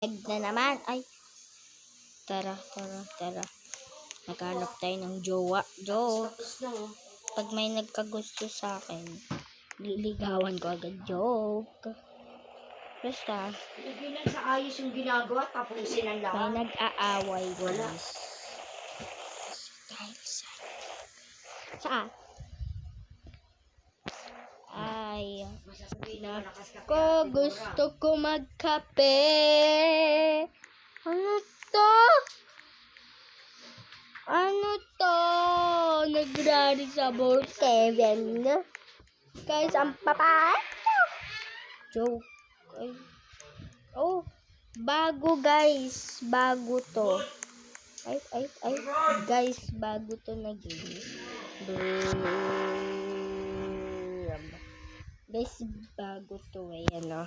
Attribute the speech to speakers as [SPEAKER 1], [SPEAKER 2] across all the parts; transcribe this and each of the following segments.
[SPEAKER 1] Egg na naman. Ay. Tara. Naghanap tayo ng jowa. Jokes. Pag may nagkagusto sa akin, liligawan ko agad. Joke. Basta.
[SPEAKER 2] Hindi lang sa ayos yung ginagawa, tapusin ang lahat.
[SPEAKER 1] May nag-aaway, guys. Dahil saan? Ay. Ko gusto ko magkape. Ano to? Nagrari sa board Kevin. Guys, ang papa. Joke. Ay. Oh, bago guys. Bago to. Ay. Guys, bago to na game. Guys, bago to eh. Ano?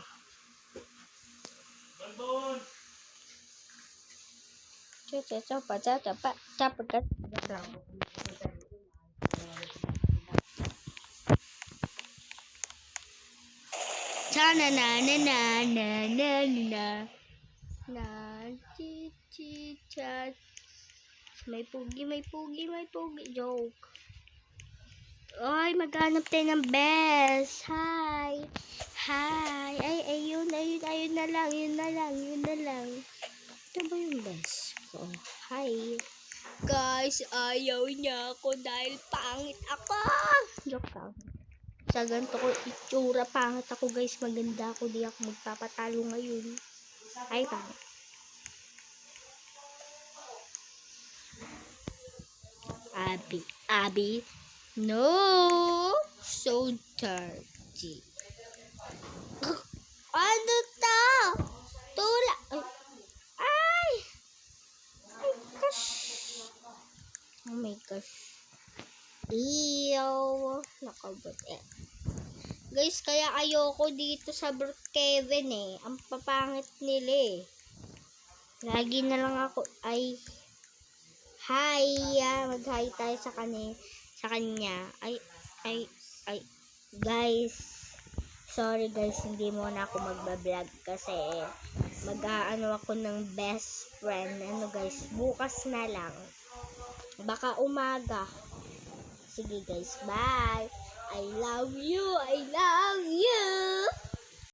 [SPEAKER 1] May pugi. Joke. Ay, maghanap tayo ng best. Hi. Ay, yun na lang. Ito ba yung best ko? Hi. Guys, ayaw niya ako dahil pangit ako. Joke lang. Sa ganito ko itsura, pangit ako guys. Maganda ako, di ako magpapatalo ngayon. Ay, pangit. Abby. No! So dirty. Ano to? Tula. Ay, gosh. Oh my gosh. Ew. Nakabot eh. Guys, kaya ayoko dito sa Brookhaven eh. Ang papangit nila eh. Lagi na lang ako ay hi. Mag-hi tayo sa kanya. Ay. Guys. Sorry guys, hindi muna ako magbablog kasi mag-aano ako ng best friend. Ano guys, bukas na lang. Baka umaga. Sige guys, bye. I love you.